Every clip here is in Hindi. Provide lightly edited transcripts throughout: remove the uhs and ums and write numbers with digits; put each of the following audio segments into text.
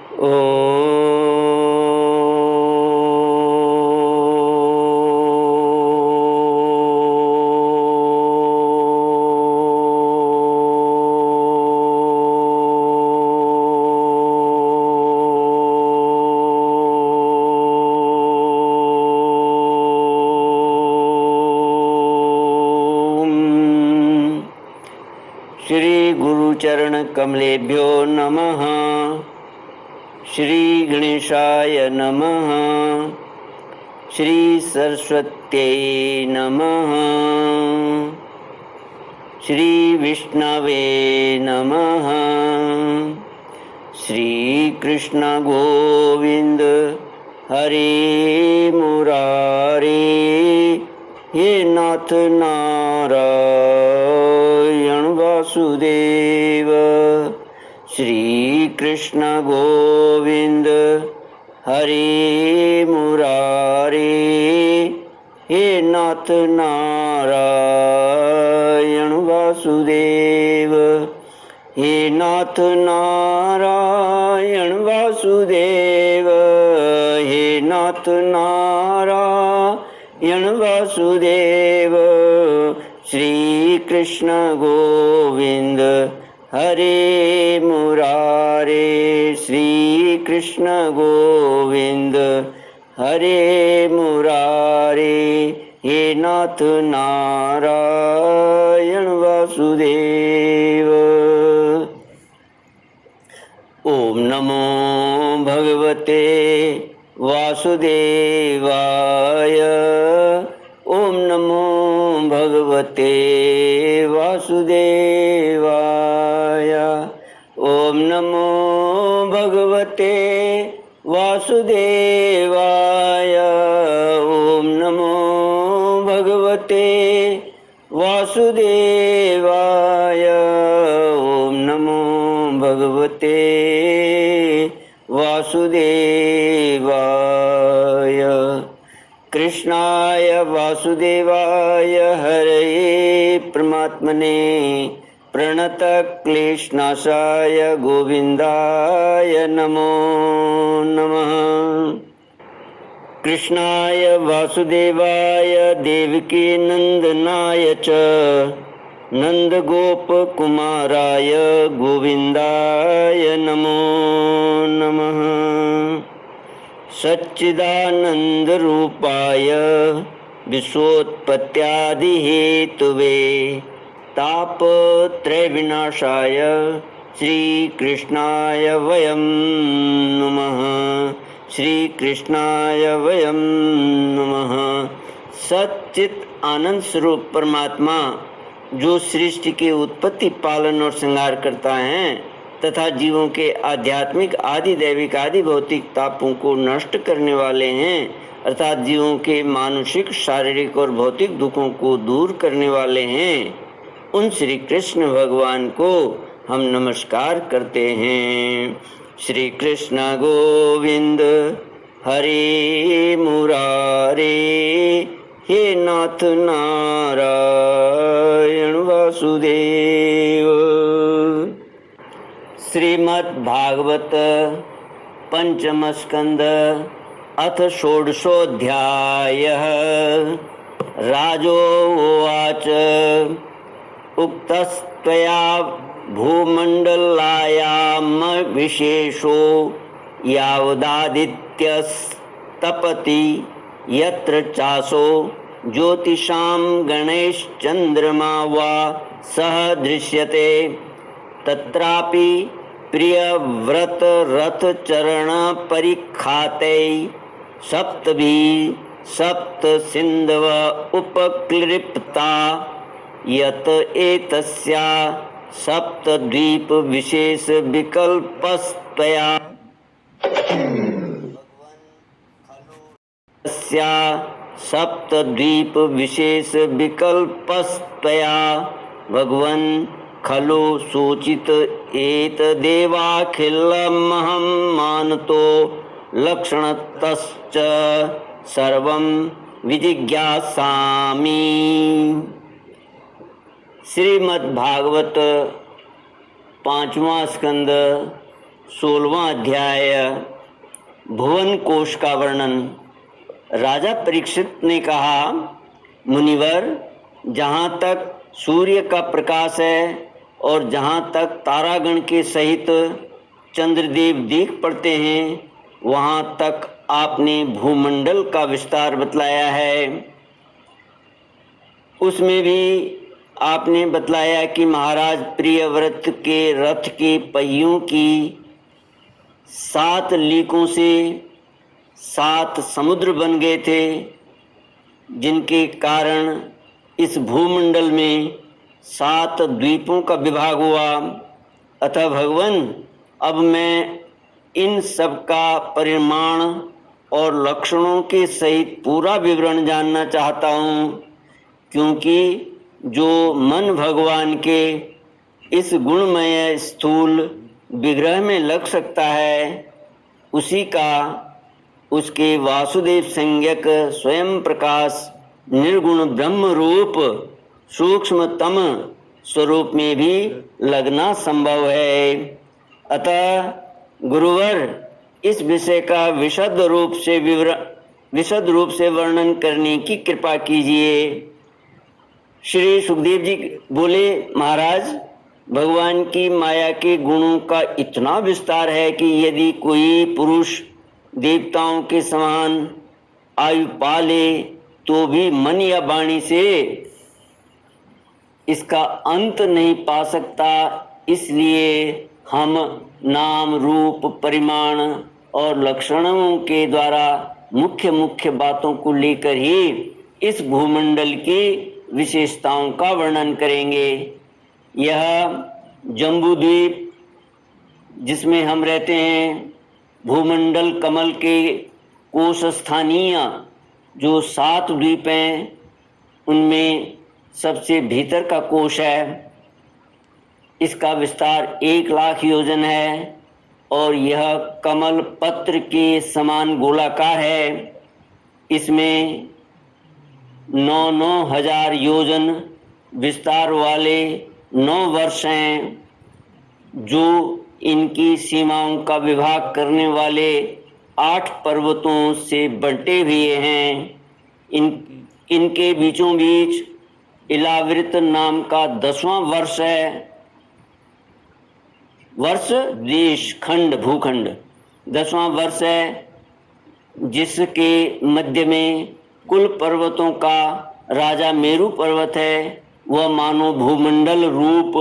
श्री गुरुचरण कमलेभ्यो नमः। श्री गणेशाय नमः। श्री सरस्वत्यै नमः। श्री विष्णवे नमः। श्री कृष्ण गोविंद हरे मुरारे, हे नाथ नारायण वासुदेव। श्री कृष्ण गोविंद हरे मुरारे, हे नाथ नारायण वासुदेव। हे नाथ नारायण वासुदेव, हे नाथ नारायण वासुदेव। श्री कृष्ण गोविंद हरे मुरारे, श्री कृष्ण गोविंद हरे मुरारे, हे नाथ नारायण वासुदेव। ओम नमो भगवते वासुदेवाय। ओम नमो भगवते वासुदेवाय। ओम नमो भगवते वासुदेवाय। ओम नमो भगवते वासुदेवाय। ओम नमो भगवते वासुदेवाय। कृष्णाय वासुदेवाय हरये परमात्मने प्रणतक्लेशनाशाय गोविन्दाय नमो नमः। कृष्णाय वासुदेवाय देवकी नंदनाय च नंदगोपकुमाराय गोविन्दाय नमो नमः। सच्चिदानन्दरूपाय विश्वोत्पत्त्यादिहेतुवे तापत्रयविनाशाय श्रीकृष्णाय वयं नमः। श्रीकृष्णाय वयं नमः। सच्चित आनंद स्वरूप परमात्मा जो सृष्टि की उत्पत्ति, पालन और श्रृंगार करता है तथा जीवों के आध्यात्मिक, आदि दैविक, आदि भौतिक तापों को नष्ट करने वाले हैं, अर्थात जीवों के मानसिक, शारीरिक और भौतिक दुखों को दूर करने वाले हैं, उन श्री कृष्ण भगवान को हम नमस्कार करते हैं। श्री कृष्ण गोविंद हरे मुरारे, हे नाथ नारायण वासुदेव। श्रीमद् भागवत पंचम स्कंद अथ षोडशोऽध्यायः। राजोवाच उक्तस्त्वया भूमण्डलायां विशेषो यावदादित्यस्तपति यत्र चासो ज्योतिषां गणैश्चन्द्रमा वा सह दृश्यते तत्रापि प्रियव्रत रथ चरण परिखातै सप्तभिः सप्त सिन्धव उपक्लिप्ता यत एतस्या सप्तद्वीप विशेष विकल्पस्त्वया तस्या सप्तद्वीप विशेष विकल्पस्त्वया भगवन् खलु सूचित एतदेवाखिलमहं मानतो लक्षणतश्च सर्वं विजिज्ञासामि। श्रीमद् भागवत पांचवा स्कंद 16वां अध्याय भुवन कोश का वर्णन। राजा परीक्षित ने कहा, मुनिवर, जहाँ तक सूर्य का प्रकाश है और जहाँ तक तारागण के सहित चंद्रदेव देख पड़ते हैं, वहाँ तक आपने भूमंडल का विस्तार बतलाया है। उसमें भी आपने बतलाया कि महाराज प्रियव्रत के रथ के पहियों की 7 लीकों से 7 समुद्र बन गए थे, जिनके कारण इस भूमंडल में 7 द्वीपों का विभाग हुआ। अतः भगवान, अब मैं इन सब का परिमाण और लक्षणों के सहित पूरा विवरण जानना चाहता हूँ, क्योंकि जो मन भगवान के इस गुणमय स्थूल विग्रह में लग सकता है, उसी का उसके वासुदेव संज्ञक स्वयं प्रकाश निर्गुण ब्रह्म रूप सूक्ष्मतम स्वरूप में भी लगना संभव है। अतः गुरुवर, इस विषय का विशद रूप से वर्णन करने की कृपा कीजिए। श्री सुखदेव जी बोले, महाराज, भगवान की माया के गुणों का इतना विस्तार है कि यदि कोई पुरुष देवताओं के समान आयु पा ले तो भी मन या वाणी से इसका अंत नहीं पा सकता। इसलिए हम नाम रूप परिमाण और लक्षणों के द्वारा मुख्य मुख्य बातों को लेकर ही इस भूमंडल की विशेषताओं का वर्णन करेंगे। यह जम्बूद्वीप जिसमें हम रहते हैं, भूमंडल कमल के कोश स्थानीय जो 7 द्वीप हैं, उनमें सबसे भीतर का कोश है। इसका विस्तार 1 लाख योजन है और यह कमल पत्र के समान गोलाकार है। इसमें 9-9 हजार योजन विस्तार वाले 9 वर्ष हैं, जो इनकी सीमाओं का विभाग करने वाले 8 पर्वतों से बंटे हुए हैं। इनके बीचों बीच इलावृत नाम का 10वां वर्ष है। वर्ष देश खंड भूखंड 10वां वर्ष है, जिसके मध्य में कुल पर्वतों का राजा मेरु पर्वत है। वह मानो भूमंडल रूप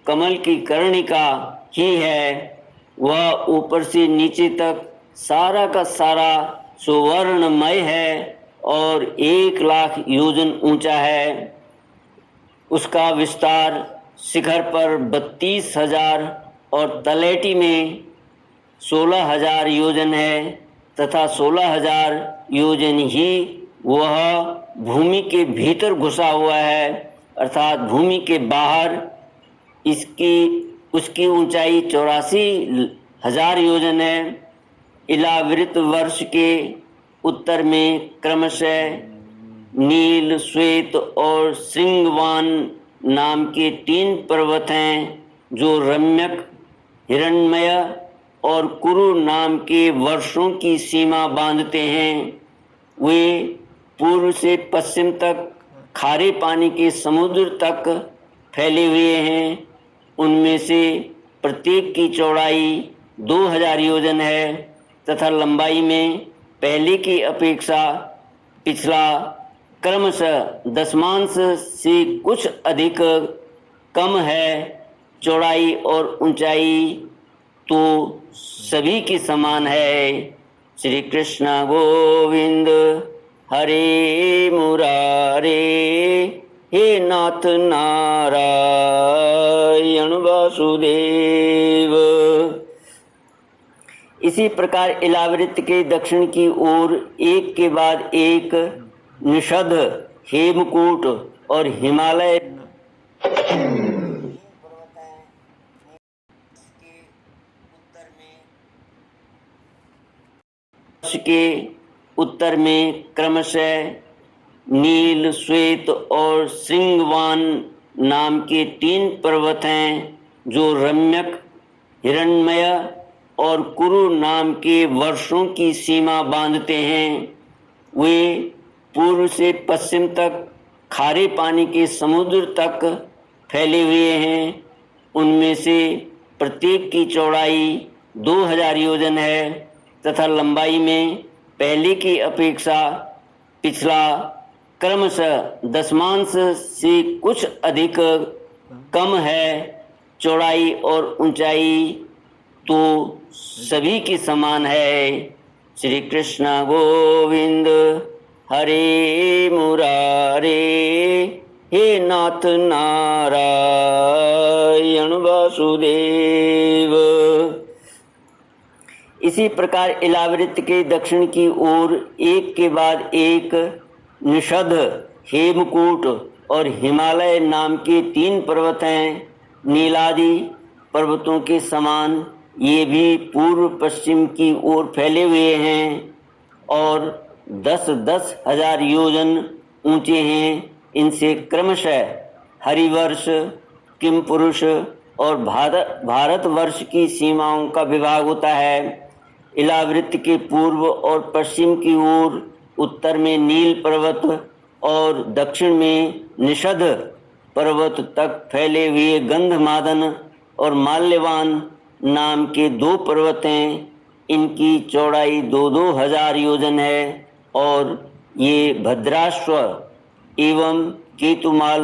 कमल की कर्णिका ही है। वह ऊपर से नीचे तक सारा का सारा सुवर्णमय है और 1 लाख योजन ऊंचा है। उसका विस्तार शिखर पर 32,000 और तलैटी में 16,000 योजन है तथा 16,000 योजन ही वह भूमि के भीतर घुसा हुआ है, अर्थात भूमि के बाहर उसकी ऊंचाई 84,000 योजन है। इलावृत वर्ष के उत्तर में क्रमशः नील, श्वेत और श्रृंगवान नाम के 3 पर्वत हैं, जो रम्यक, हिरण्मय और कुरु नाम के वर्षों की सीमा बांधते हैं। वे पूर्व से पश्चिम तक खारे पानी के समुद्र तक फैले हुए हैं। उनमें से प्रत्येक की चौड़ाई 2000 योजन है तथा लंबाई में पहले की अपेक्षा पिछला क्रमशः दशमांश से कुछ अधिक कम है। चौड़ाई और ऊंचाई तो सभी की समान है। श्री कृष्ण गोविंद हरे मुरारे, हे नाथ नारायण वासुदेव। इसी प्रकार इलावृत के दक्षिण की ओर एक के बाद एक निषद, हेमकूट और हिमालय के उत्तर में क्रमशः नील, श्वेत और श्रृंगवान नाम के 3 पर्वत हैं, जो रम्यक, हिरण्मय और कुरु नाम के वर्षों की सीमा बांधते हैं। वे पूर्व से पश्चिम तक खारे पानी के समुद्र तक फैले हुए हैं। उनमें से प्रत्येक की चौड़ाई 2000 योजन है तथा लंबाई में पहले की अपेक्षा पिछला क्रमशः दशमांश से कुछ अधिक कम है। चौड़ाई और ऊंचाई तो सभी की समान है। श्री कृष्ण गोविंद हरे मुरारे, हे नाथ नारायण वासुदेव। इसी प्रकार इलावृत्त के दक्षिण की ओर एक के बाद एक निषद, हेमकूट और हिमालय नाम के 3 पर्वत हैं। नीलादि पर्वतों के समान ये भी पूर्व पश्चिम की ओर फैले हुए हैं और 10-10 हजार योजन ऊंचे हैं। इनसे क्रमशः हरिवर्ष, किमपुरुष और भारतवर्ष की सीमाओं का विभाग होता है। इलावृत्त के पूर्व और पश्चिम की ओर उत्तर में नील पर्वत और दक्षिण में निषद पर्वत तक फैले हुए गंधमादन और माल्यवान नाम के 2 पर्वत हैं। इनकी चौड़ाई 2-2 हजार योजन है और ये भद्राश्व एवं केतुमाल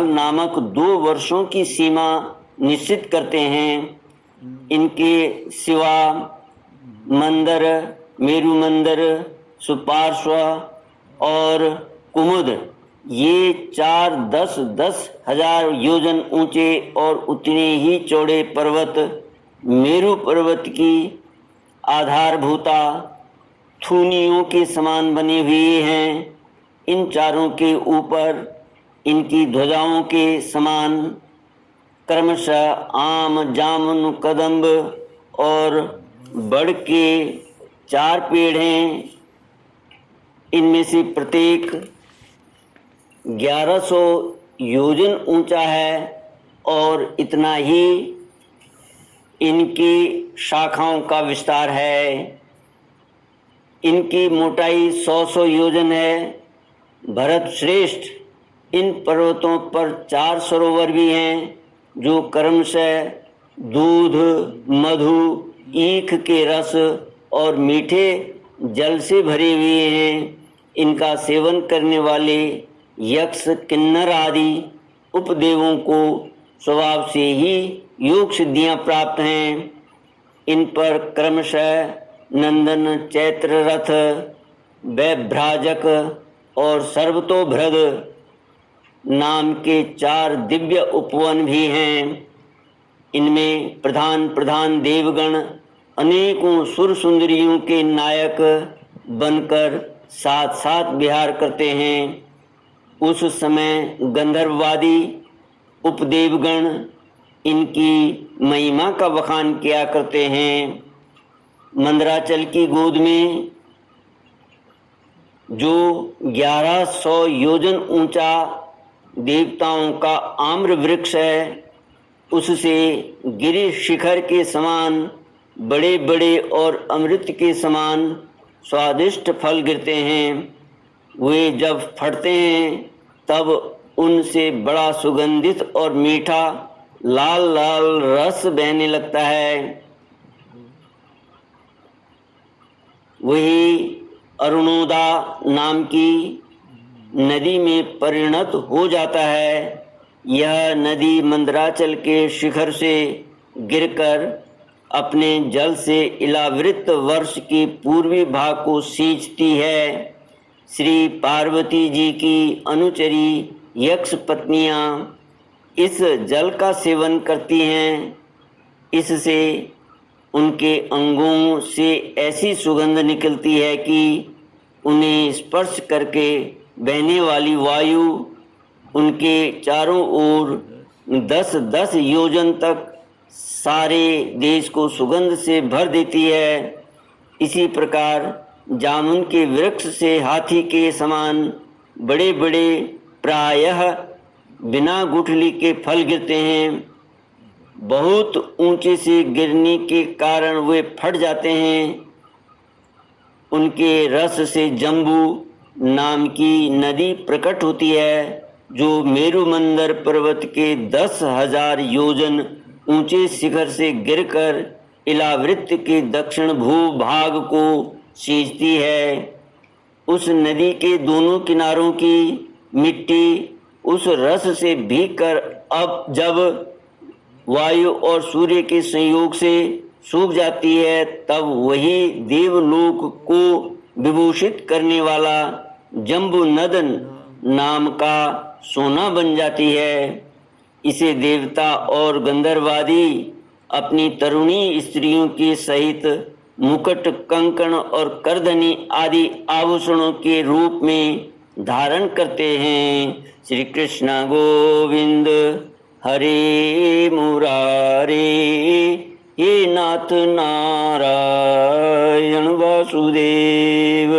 नामक 2 वर्षों की सीमा निश्चित करते हैं। इनके सिवा मंदर, मेरु मंदर, सुपार्श्व और कुमुद ये 4-10 हजार योजन ऊंचे और उतने ही चौड़े पर्वत मेरु पर्वत की आधारभूता थूनियों के समान बने हुए हैं। इन चारों के ऊपर इनकी ध्वजाओं के समान क्रमशः आम, जामुन, कदम्ब और बड़ के 4 पेड़ हैं। इनमें से प्रत्येक 1100 योजन ऊंचा है और इतना ही इनकी शाखाओं का विस्तार है। इनकी मोटाई 100 योजन है। भरत श्रेष्ठ, इन पर्वतों पर 4 सरोवर भी हैं जो क्रमशः दूध, मधु, ईख के रस और मीठे जल से भरे हुए हैं। इनका सेवन करने वाले यक्ष, किन्नर आदि उपदेवों को स्वभाव से ही योग सिद्धियां प्राप्त हैं। इन पर क्रमशः नंदन, चैत्र रथ, वैभ्राजक और सर्वतोभृद नाम के 4 दिव्य उपवन भी हैं। इनमें प्रधान प्रधान देवगण अनेकों सुर सुंदरियों के नायक बनकर साथ साथ विहार करते हैं। उस समय गंधर्ववादी उपदेवगण इनकी महिमा का बखान किया करते हैं। मंदराचल की गोद में जो 1100 योजन ऊंचा देवताओं का आम्र वृक्ष है, उससे गिरि शिखर के समान बड़े बड़े और अमृत के समान स्वादिष्ट फल गिरते हैं। वे जब फटते हैं तब उनसे बड़ा सुगंधित और मीठा लाल लाल रस बहने लगता है। वही अरुणोदा नाम की नदी में परिणत हो जाता है। यह नदी मंदराचल के शिखर से गिरकर अपने जल से इलावृत वर्ष की पूर्वी भाग को सींचती है। श्री पार्वती जी की अनुचरी यक्ष पत्नियां इस जल का सेवन करती हैं। इससे उनके अंगों से ऐसी सुगंध निकलती है कि उन्हें स्पर्श करके बहने वाली वायु उनके चारों ओर 10-10 योजन तक सारे देश को सुगंध से भर देती है। इसी प्रकार जामुन के वृक्ष से हाथी के समान बड़े बड़े प्रायः बिना गुठली के फल गिरते हैं। बहुत ऊंचे से गिरने के कारण वे फट जाते हैं। उनके रस से जम्बू नाम की नदी प्रकट होती है, जो मेरु मंदर पर्वत के 10,000 योजन ऊंचे शिखर से गिरकर इलावृत्त के दक्षिण भूभाग को सींचती है। उस नदी के दोनों किनारों की मिट्टी उस रस से भीगकर अब जब वायु और सूर्य के संयोग से सूख जाती है, तब वही देवलोक को विभूषित करने वाला जम्बू नदन नाम का सोना बन जाती है। इसे देवता और गंधर्वादी अपनी तरुणी स्त्रियों के सहित मुकुट, कंकण और करधनी आदि आभूषणों के रूप में धारण करते हैं। श्री कृष्ण गोविंद हरे मुरारे, हे नाथ नारायण वासुदेव।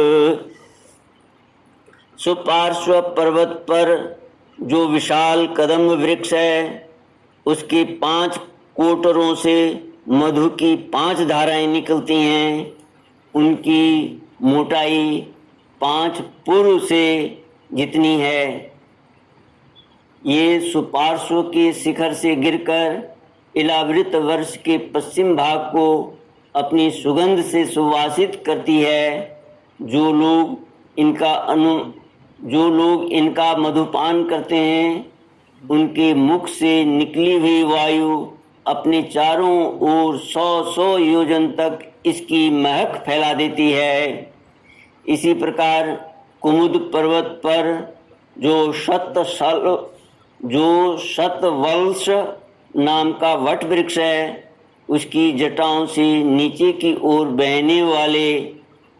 सुपार्श्व पर्वत पर जो विशाल कदम्ब वृक्ष है, उसके 5 कोटरों से मधु की 5 धाराएं निकलती हैं। उनकी मोटाई 5 पुर से जितनी है। ये सुपार्श्व के शिखर से गिरकर इलावृत वर्ष के पश्चिम भाग को अपनी सुगंध से सुवासित करती है। जो लोग इनका मधुपान करते हैं, उनके मुख से निकली हुई वायु अपने चारों ओर 100 योजन तक इसकी महक फैला देती है। इसी प्रकार कुमुद पर्वत पर जो शतवल्श नाम का वट वृक्ष है, उसकी जटाओं से नीचे की ओर बहने वाले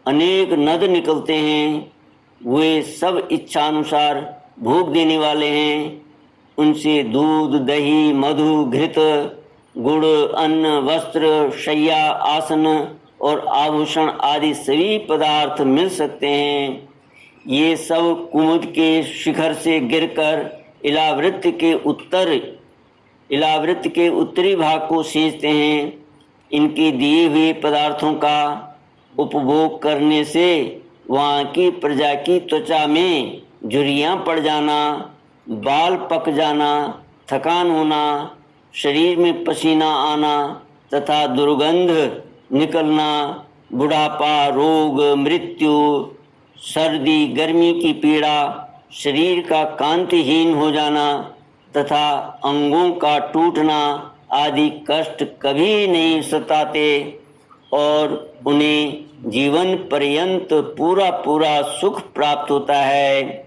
अनेक नद निकलते हैं। वे सब इच्छानुसार भोग देने वाले हैं। उनसे दूध, दही, मधु, घृत, गुड़, अन्न, वस्त्र, शय्या, आसन और आभूषण आदि सभी पदार्थ मिल सकते हैं। ये सब कुमुद के शिखर से गिरकर इलावृत्त के उत्तरी भाग को सींचते हैं। इनके दिए हुए पदार्थों का उपभोग करने से वहाँ की प्रजा की त्वचा में झुर्रियाँ पड़ जाना, बाल पक जाना, थकान होना, शरीर में पसीना आना तथा दुर्गंध निकलना, बुढ़ापा, रोग, मृत्यु, सर्दी, गर्मी की पीड़ा, शरीर का कांतिहीन हो जाना तथा अंगों का टूटना आदि कष्ट कभी नहीं सताते और उन्हें जीवन पर्यंत पूरा सुख प्राप्त होता है।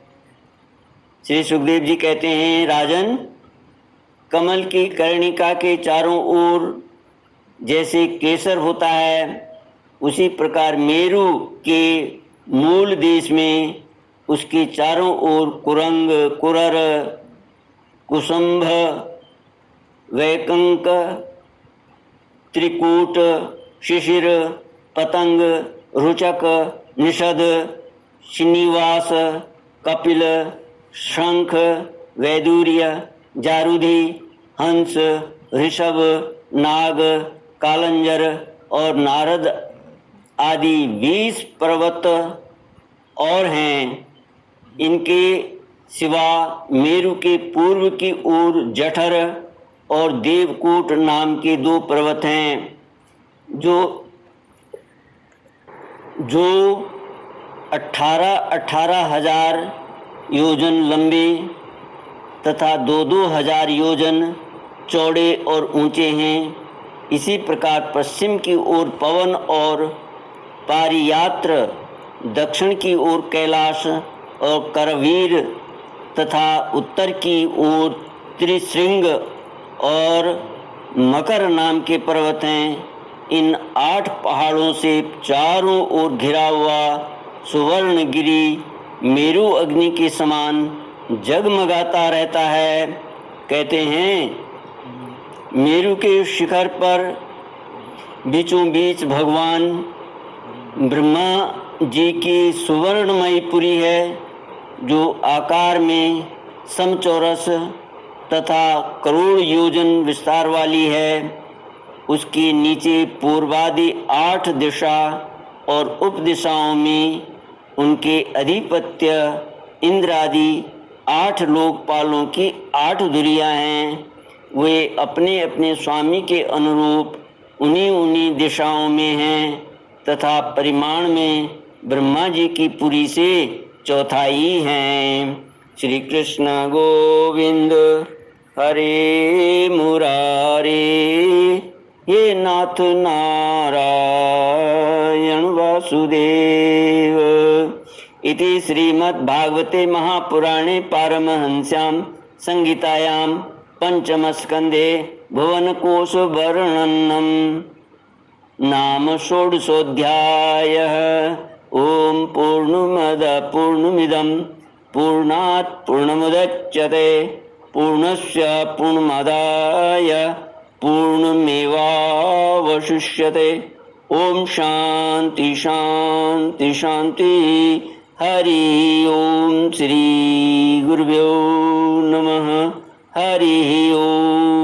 श्री सुखदेव जी कहते हैं, राजन, कमल की कर्णिका के चारों ओर जैसे केसर होता है, उसी प्रकार मेरु के मूल देश में उसके चारों ओर कुरंग, कुरर, कुसुम्भ, वैकंक, त्रिकूट, शिशिर, पतंग, रुचक, निषद, श्रीनिवास, कपिल, शंख, वैदूर्य, जारुधि, हंस, ऋषभ, नाग, कालंजर और नारद आदि 20 पर्वत और हैं। इनके सिवा मेरु के पूर्व की ओर जठर और देवकूट नाम के 2 पर्वत हैं, जो 18,000 योजन लंबे तथा 2,000 योजन चौड़े और ऊंचे हैं। इसी प्रकार पश्चिम की ओर पवन और पारियात्र, दक्षिण की ओर कैलाश और करवीर तथा उत्तर की ओर त्रिशृंग और मकर नाम के पर्वत हैं। इन 8 पहाड़ों से चारों ओर घिरा हुआ सुवर्णगिरी मेरु अग्नि के समान जगमगाता रहता है। कहते हैं, मेरु के शिखर पर बीचों बीच भगवान ब्रह्मा जी की सुवर्णमयी पुरी है, जो आकार में समचौरस तथा करोड़ योजन विस्तार वाली है। उसके नीचे पूर्वादि 8 दिशा और उपदिशाओं में उनके अधिपत्य इंद्रादि 8 लोकपालों की 8 धुरियां हैं। वे अपने अपने स्वामी के अनुरूप उन्हीं उन्हीं दिशाओं में हैं तथा परिमाण में ब्रह्मा जी की पुरी से चौथाई हैं। श्री कृष्ण गोविंद हरे मुरारे, हे नाथ नारायण वासुदेव। इति श्रीमद्भागवते महापुराणे पारमहंस्यां संहितायां पंचमस्कन्धे भुवनकोशवर्णनम् नाम षोडशोऽध्यायः। ॐ पूर्णमदः पूर्णमिदं पूर्णात् पूर्णमुदच्यते पूर्णस्य पूर्णमादाय पूर्णमेवावशिष्यते। ओम शांति शांति शांति। हरि ओम। श्री गुरुभ्यो नमः। हरि ओम।